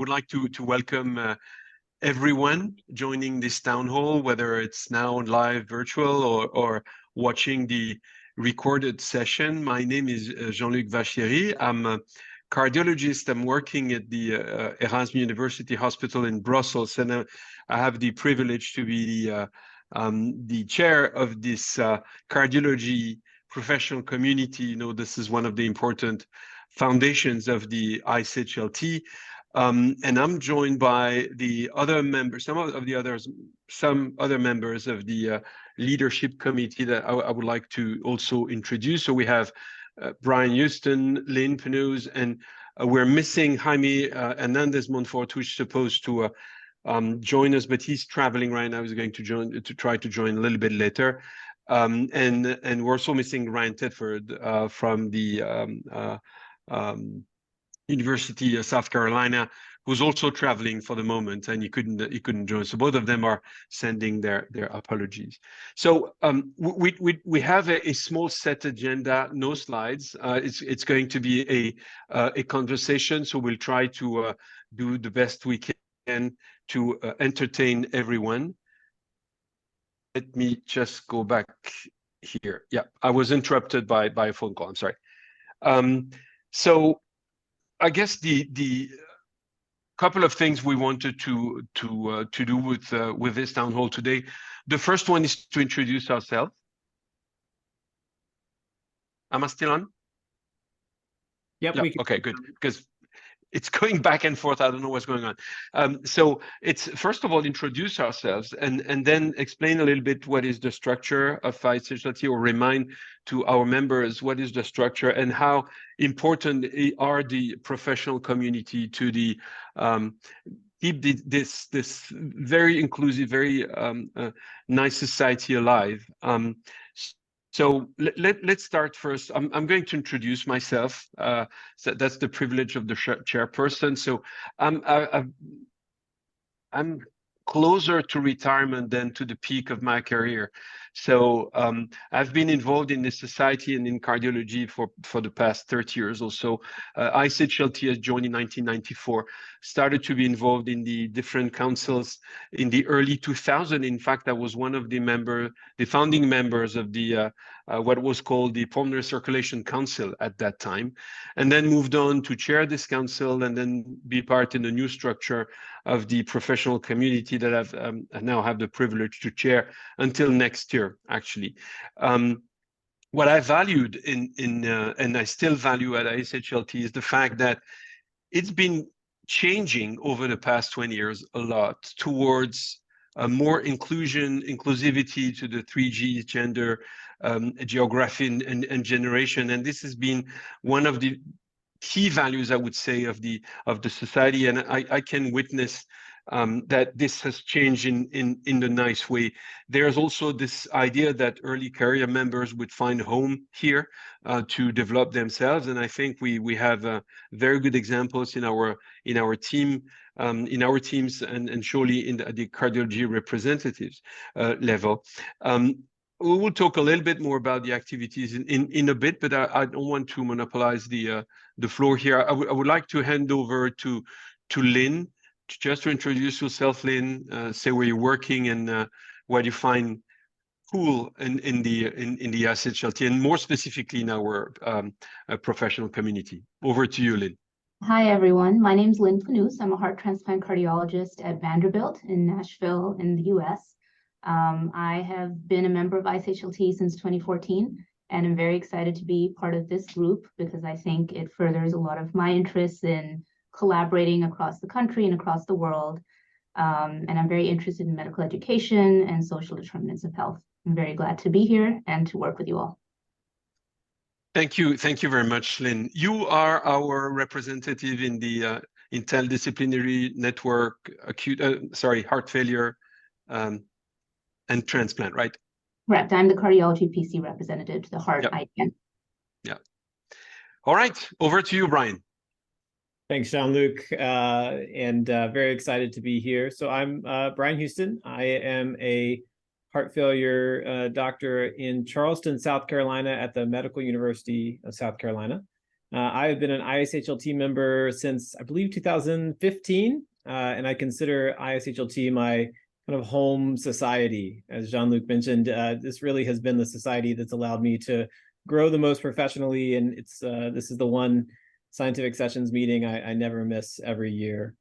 would like to welcome everyone joining this town hall, whether it's now live virtual or watching the recorded session. My name is Jean-Luc Vachieri. I'm a cardiologist. I'm working at the Erasmus University Hospital in Brussels, and I have the privilege to be the chair of this cardiology professional community. You know, this is one of the important foundations of the ISHLT. And I'm joined by the other members, some other members of the leadership committee that I would like to also introduce. So we have Brian Houston, Lynn Penose, and we're missing Jaime Hernandez Montfort, who's supposed to join us, but he's traveling right now. He's going to try to join a little bit later. And we're also missing Ryan Tedford from the University of South Carolina, who's also traveling for the moment, and he couldn't join. So both of them are sending their apologies. So we have a small set agenda, no slides. It's going to be a conversation. So we'll try to do the best we can to entertain everyone. Let me just go back here. Yeah, I was interrupted by a phone call. I'm sorry. So I guess the couple of things we wanted to do with this town hall today. The first one is to introduce ourselves. Am I still on? Yep. Yeah, okay, good. Because it's going back and forth. I don't know what's going on. So it's first of all introduce ourselves and then explain a little bit what is the structure of ISHLT, or remind to our members what is the structure and how important are the professional community to the keep this very inclusive, very nice society alive. So let's start first. I'm going to introduce myself. So that's the privilege of the chairperson. So I'm closer to retirement than to the peak of my career. So I've been involved in this society and in cardiology for the past 30 years or so. ISHLT has joined in 1994, started to be involved in the different councils in the early 2000s. In fact, I was one of the founding members of the what was called the Pulmonary Circulation Council at that time, and then moved on to chair this council and then be part in the new structure of the professional community that I now have the privilege to chair until next year, actually. What I valued and I still value at ISHLT is the fact that it's been changing over the past 20 years a lot towards more inclusivity to the 3Gs, gender, geography, and generation. And this has been one of the key values, I would say, of the society, and I can witness that this has changed in the nice way. There's also this idea that early career members would find home here to develop themselves, and I think we have very good examples in our team, in our teams, and surely in the cardiology representatives level. We will talk a little bit more about the activities in a bit, but I don't want to monopolize the floor here. I would like to hand over to Lynn, just to introduce yourself, Lynn, say where you're working and what you find cool in the ISHLT, and more specifically in our professional community. Over to you, Lynn. Hi, everyone. My name is Lynn Penose. I'm a heart transplant cardiologist at Vanderbilt in Nashville in the U.S. I have been a member of ISHLT since 2014, and I'm very excited to be part of this group because I think it furthers a lot of my interests in collaborating across the country and across the world. And I'm very interested in medical education and social determinants of health. I'm very glad to be here and to work with you all. Thank you very much, Lynn. You are our representative in the interdisciplinary network, heart failure and transplant, right? Correct. I'm the cardiology PC representative to the heart IDN. Yeah. All right. Over to you, Brian. Thanks, Jean-Luc, and very excited to be here. So I'm Brian Houston. I am a heart failure doctor in Charleston, South Carolina at the Medical University of South Carolina. I have been an ISHLT member since, I believe, 2015, and I consider ISHLT my kind of home society. As Jean-Luc mentioned, this really has been the society that's allowed me to grow the most professionally, and this is the one scientific sessions meeting I never miss every year.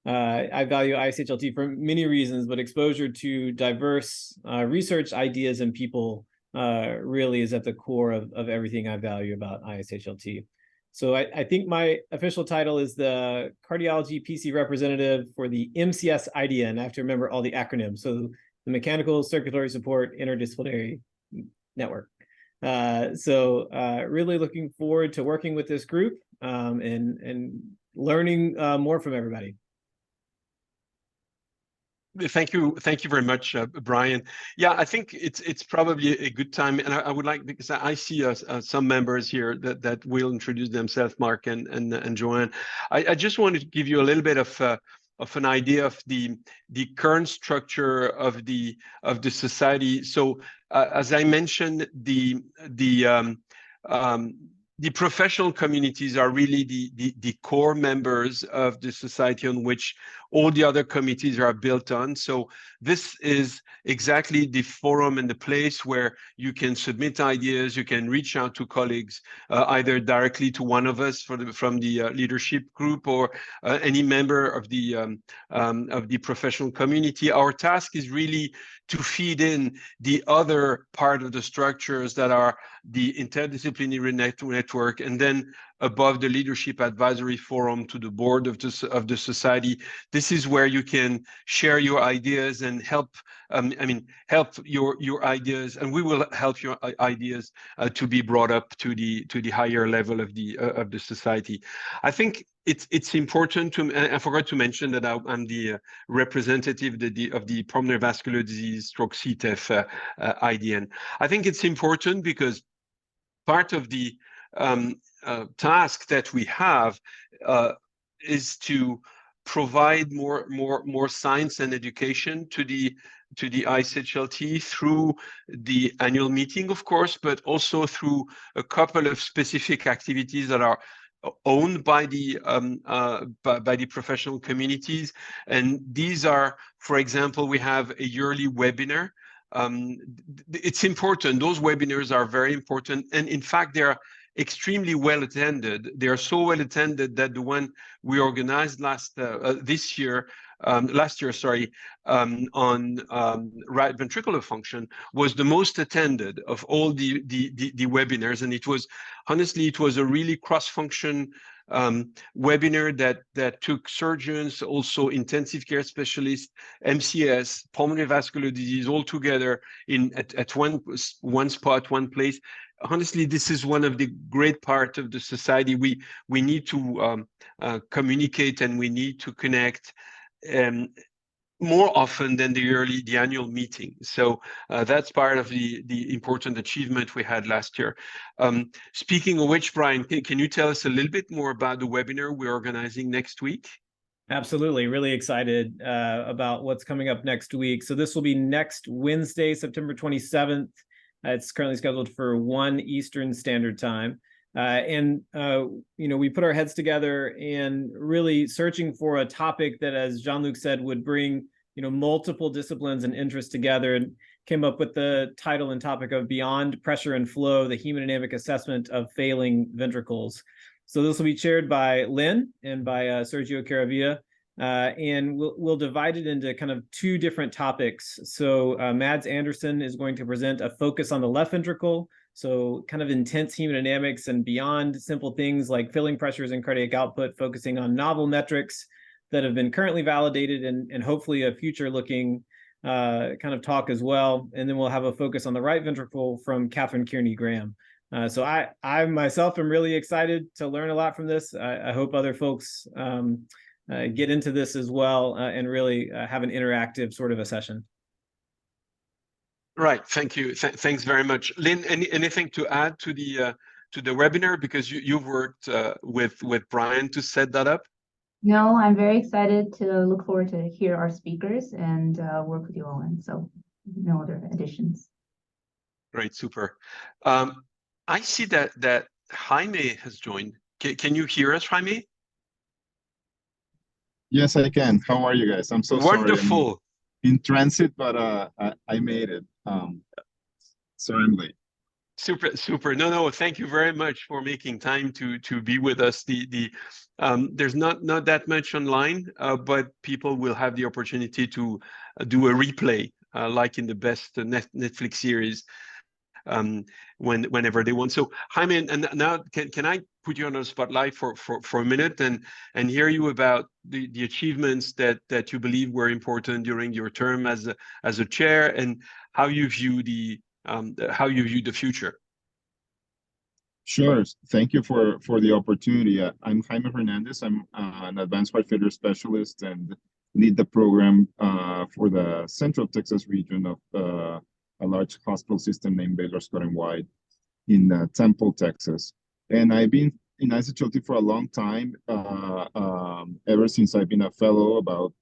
I value ISHLT for many reasons, but exposure to diverse research ideas and people really is at the core of everything I value about ISHLT. So I think my official title is the Cardiology PC representative for the MCS IDN. I have to remember all the acronyms. So the Mechanical Circulatory Support Interdisciplinary Network. Really looking forward to working with this group and learning more from everybody. Thank you very much, Brian. Yeah, I think it's probably a good time, and I would like, because I see some members here that will introduce themselves, Mark and Joanne. I just wanted to give you a little bit of an idea of the current structure of the society. So as I mentioned, the professional communities are really the core members of the society on which all the other committees are built on. So this is exactly the forum and the place where you can submit ideas, you can reach out to colleagues, either directly to one of us from the leadership group or any member of the professional community. Our task is really to feed in the other part of the structures that are the interdisciplinary network, and then above the leadership advisory forum to the board of the society. This is where you can share your ideas and help your ideas, and we will help your ideas to be brought up to the higher level of the society. I think it's important to, I forgot to mention that I'm the representative of the pulmonary vascular disease stroke CTEF IDN. I think it's important because part of the task that we have is to provide more science and education to the ISHLT through the annual meeting, of course, but also through a couple of specific activities that are owned by the professional communities. And these are, for example, we have a yearly webinar. It's important. Those webinars are very important, and in fact, they're extremely well attended. They are so well attended that the one we organized last year, on right ventricular function was the most attended of all the webinars, and it was a really cross-function webinar that took surgeons, also intensive care specialists, MCS, pulmonary vascular disease, all together at one spot, one place. Honestly, this is one of the great parts of the society. We need to communicate, and we need to connect more often than the annual meeting. So that's part of the important achievement we had last year. Speaking of which, Brian, can you tell us a little bit more about the webinar we're organizing next week? Absolutely. Really excited about what's coming up next week. So this will be next Wednesday, September 27th. It's currently scheduled for 1 Eastern Standard Time. We put our heads together and really searching for a topic that, as Jean-Luc said, would bring, multiple disciplines and interests together, and came up with the title and topic of Beyond Pressure and Flow, the Hemodynamic Assessment of Failing Ventricles. So this will be chaired by Lynn and by Sergio Caravilla. And we'll divide it into kind of 2 different topics. So Mads Anderson is going to present a focus on the left ventricle, so kind of intense hemodynamics and beyond simple things like filling pressures and cardiac output, focusing on novel metrics that have been currently validated and hopefully a future-looking kind of talk as well. And then we'll have a focus on the right ventricle from Catherine Kearney-Graham. So I myself am really excited to learn a lot from this. I hope other folks get into this as well and really have an interactive sort of a session. Right. Thank you. Thanks very much, Lynn. Anything to add to the webinar, because you've worked with Brian to set that up? No, I'm very excited to look forward to hear our speakers and work with you all. And so, no other additions. Great, super. I see that Jaime has joined. Can you hear us, Jaime? Yes, I can. How are you guys? I'm so sorry. Wonderful. I'm in transit, but I made it. Sorry I'm late. Super, super. No, thank you very much for making time to be with us. There's not that much online, but people will have the opportunity to do a replay, like in the best Netflix series, whenever they want. So Jaime, and now can I put you on the spotlight for a minute and hear you about the achievements that you believe were important during your term as a chair, and how you view the future. Sure. Thank you for the opportunity. I'm Jaime Hernandez. I'm an advanced heart failure specialist and lead the program for the Central Texas region of a large hospital system named Baylor Scott and White in Temple, Texas. And I've been in ISHLT for a long time, ever since I've been a fellow about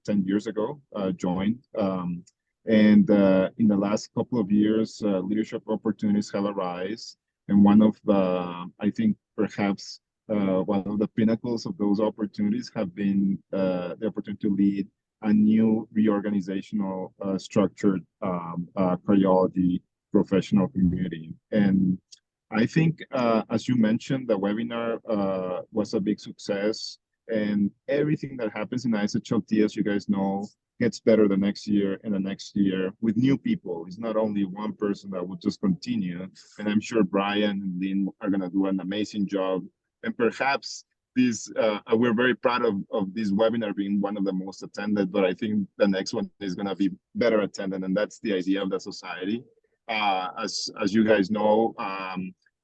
10 years ago, joined. And in the last couple of years, leadership opportunities have arisen. And one of I think perhaps one of the pinnacles of those opportunities have been the opportunity to lead a new reorganizational structured cardiology professional community. And I think, as you mentioned, the webinar was a big success, and everything that happens in ISHLT, as you guys know, gets better the next year and the next year with new people. It's not only one person that will just continue, and I'm sure Brian and Lynn are going to do an amazing job. And perhaps we're very proud of this webinar being one of the most attended, but I think the next one is going to be better attended, and that's the idea of the society. As you guys know,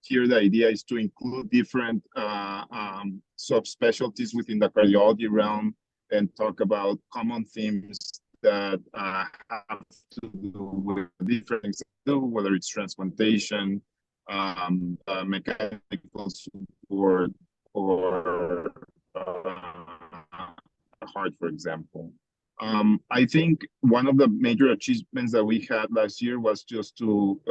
here the idea is to include different subspecialties within the cardiology realm and talk about common themes that have to do with different things, whether it's transplantation, mechanical support, or heart, for example. I think one of the major achievements that we had last year was just to,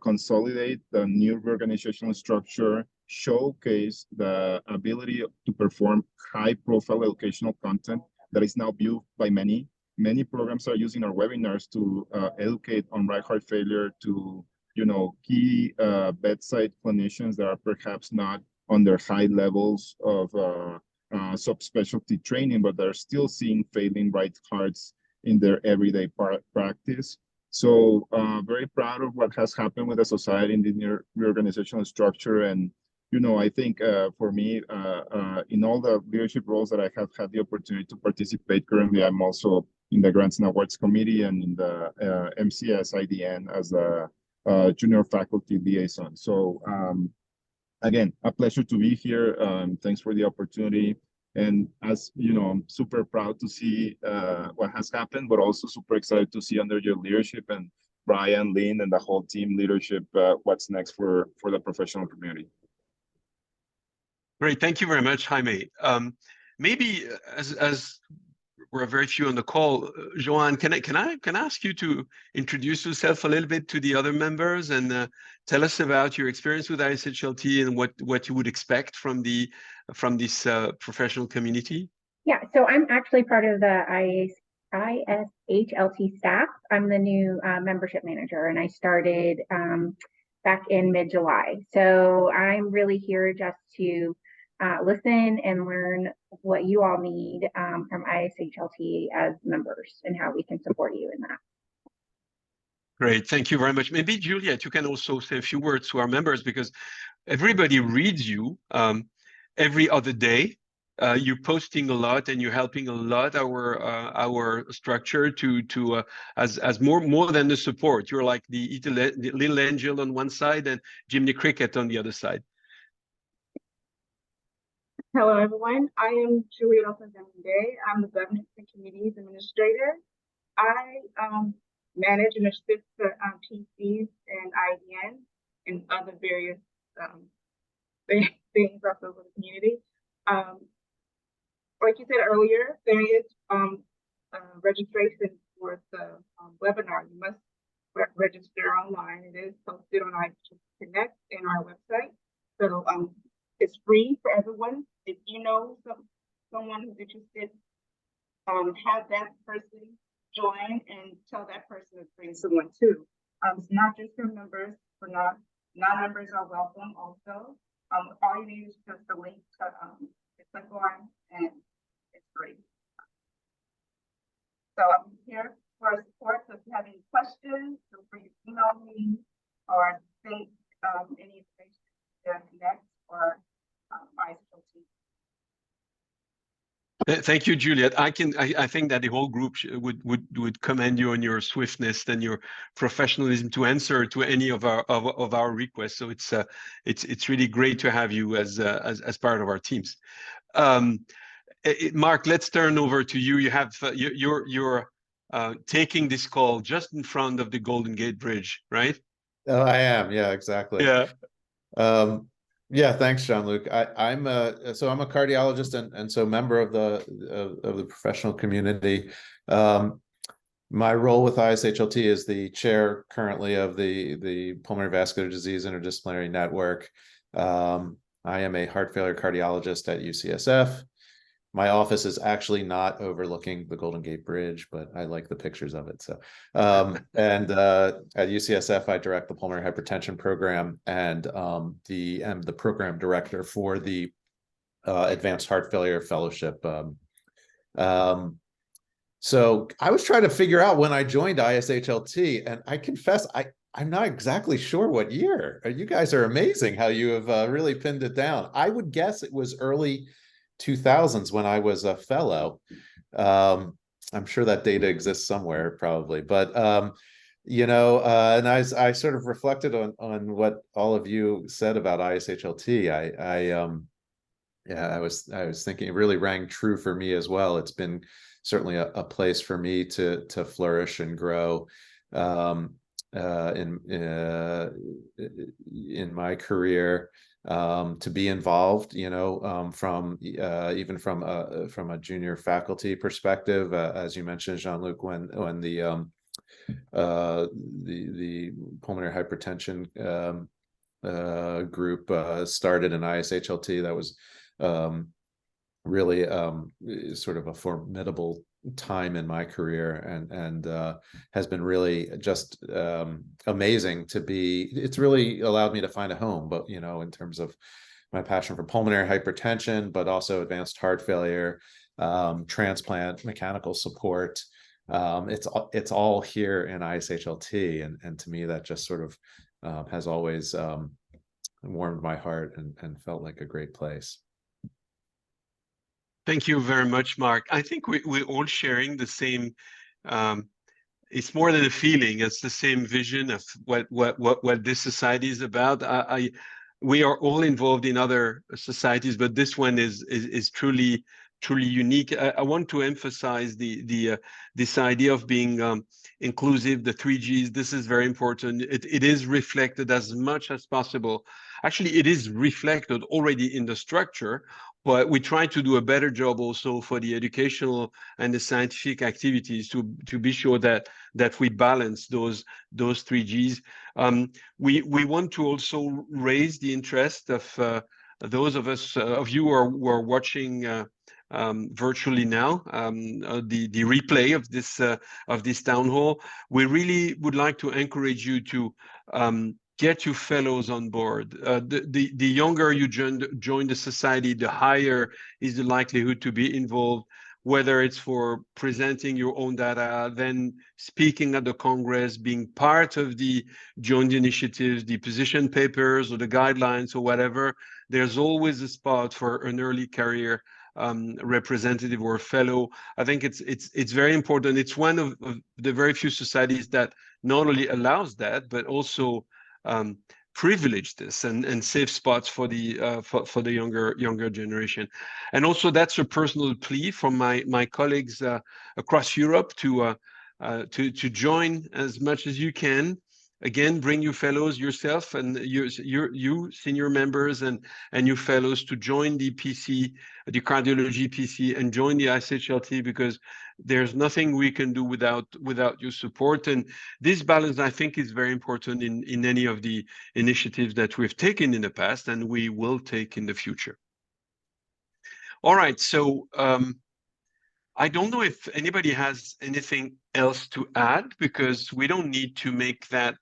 consolidate the new organizational structure, showcase the ability to perform high-profile educational content that is now viewed by many. Many programs are using our webinars to educate on right heart failure to, key bedside clinicians that are perhaps not on their high levels of subspecialty training, but they're still seeing failing right hearts in their everyday practice. So very proud of what has happened with the society in the new reorganizational structure. And, I think for me, in all the leadership roles that I have had the opportunity to participate currently, I'm also in the Grants and Awards Committee and in the MCS IDN as a junior faculty liaison. So again, a pleasure to be here. Thanks for the opportunity. And as you know, I'm super proud to see what has happened, but also super excited to see under your leadership and Brian, Lynn, and the whole team leadership, what's next for the professional community. Great, thank you very much, Jaime. Maybe as we're very few on the call, Joanne, can I ask you to introduce yourself a little bit to the other members and tell us about your experience with ISHLT and what you would expect from this professional community? Yeah, so I'm actually part of the ISHLT staff. I'm the new membership manager, and I started back in mid-July. So I'm really here just to listen and learn what you all need from ISHLT as members and how we can support you in that. Great, thank you very much. Maybe Juliet, you can also say a few words to our members, because everybody reads you every other day. You're posting a lot and you're helping a lot our structure to as more than the support. You're like the little angel on one side and Jiminy Cricket on the other side. Hello, everyone. I am Juliet Day. I'm the Governance and Committees Administrator. I manage and assist the PCs and IDN and other various things also for the community. Like you said earlier, there is registration for the webinar. You must register online. It is posted on ISHLT Connect in our website. So It's free for everyone. If you know someone who's interested, have that person join and tell that person to bring someone too. It's not just for members. For non-members are welcome also. All you need is just a link to click on, and it's free. So I'm here for support. So if you have any questions, feel free to email me or send any information to connect or ISLT. Thank you, Juliet. I think that the whole group would commend you on your swiftness and your professionalism to answer to any of our requests. So it's really great to have you as part of our teams. Mark, let's turn over to you. You have you're taking this call just in front of the Golden Gate Bridge, right? Oh, I am. Yeah, exactly. Yeah. Yeah, thanks, Jean-Luc. I'm a cardiologist and so member of the professional community. My role with ISHLT is the chair currently of the Pulmonary Vascular Disease Interdisciplinary Network. I am a heart failure cardiologist at UCSF. My office is actually not overlooking the Golden Gate Bridge, but I like the pictures of it. So, and at UCSF, I direct the pulmonary hypertension program and am the program director for the Advanced Heart Failure Fellowship. So I was trying to figure out when I joined ISHLT, and I confess I'm not exactly sure what year. You guys are amazing how you have really pinned it down. I would guess it was early 2000s when I was a fellow. I'm sure that data exists somewhere probably, but and I sort of reflected on what all of you said about ISHLT. I was thinking it really rang true for me as well. It's been certainly a place for me to flourish and grow in my career. To be involved, from even from a junior faculty perspective, as you mentioned, Jean-Luc, when the pulmonary hypertension group started in ISHLT, that was really sort of a formidable time in my career, and has been really just amazing to be. It's really allowed me to find a home, but in terms of my passion for pulmonary hypertension, but also advanced heart failure, transplant, mechanical support. It's all here in ISHLT, and to me that just sort of has always warmed my heart and felt like a great place. Thank you very much, Mark. I think we're all sharing the same. It's more than a feeling; it's the same vision of what this society is about. We are all involved in other societies, but this one is truly unique. I want to emphasize this idea of being inclusive, the 3Gs. This is very important. It is reflected as much as possible. Actually, it is reflected already in the structure, but we try to do a better job also for the educational and the scientific activities to be sure that we balance those 3Gs. We want to also raise the interest of those of you who are watching virtually now, the replay of this town hall. We really would like to encourage you to get your fellows on board. The younger you join the society, the higher is the likelihood to be involved, whether it's for presenting your own data, then speaking at the Congress, being part of the joint initiatives, the position papers or the guidelines or whatever. There's always a spot for an early career representative or fellow. I think it's very important. It's one of the very few societies that not only allows that, but also privilege this and save spots for the younger generation. And also that's a personal plea from my colleagues across Europe to join as much as you can. again, bring your fellows yourself and you senior members and you fellows to join the PC, the cardiology PC, and join the ISHLT, because there's nothing we can do without your support. And this balance, I think, is very important in any of the initiatives that we've taken in the past and we will take in the future. All right, so I don't know if anybody has anything else to add, because we don't need to make that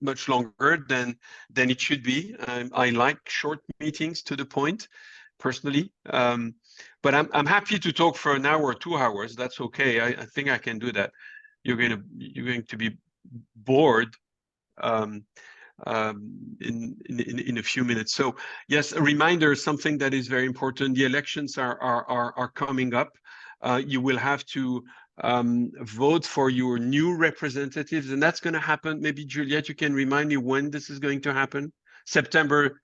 much longer than it should be. I like short meetings to the point, personally. But I'm happy to talk for an hour or 2 hours. That's okay. I think I can do that. You're going to be bored in a few minutes. So yes, a reminder, something that is very important. The elections are coming up. You will have to vote for your new representatives, and that's going to happen. Maybe Juliette, you can remind me when this is going to happen. September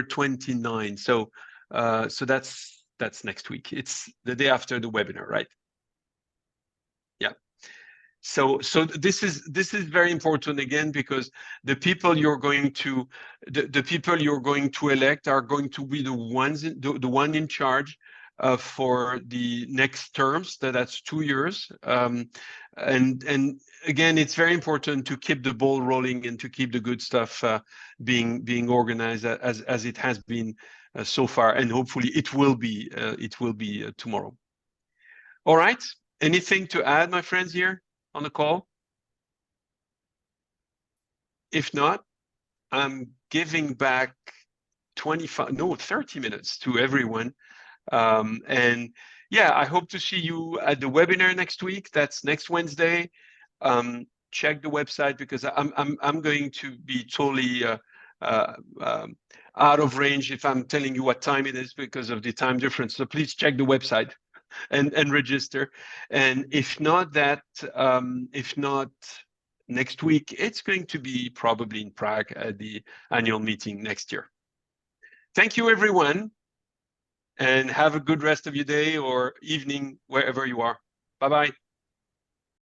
29. So that's next week. It's the day after the webinar, right? Yeah. So this is very important, again, because the people you're going to elect are going to be the one in charge for the next terms. That's 2 years. And again, it's very important to keep the ball rolling and to keep the good stuff being organized as it has been so far, and hopefully it will be tomorrow. All right. Anything to add, my friends, here on the call? If not, I'm giving back 30 minutes to everyone. And yeah, I hope to see you at the webinar next week. That's next Wednesday. Check the website, because I'm going to be totally out of range if I'm telling you what time it is because of the time difference. So please check the website and register. And if not next week, it's going to be probably in Prague at the annual meeting next year. Thank you, everyone, and have a good rest of your day or evening wherever you are. Bye-bye.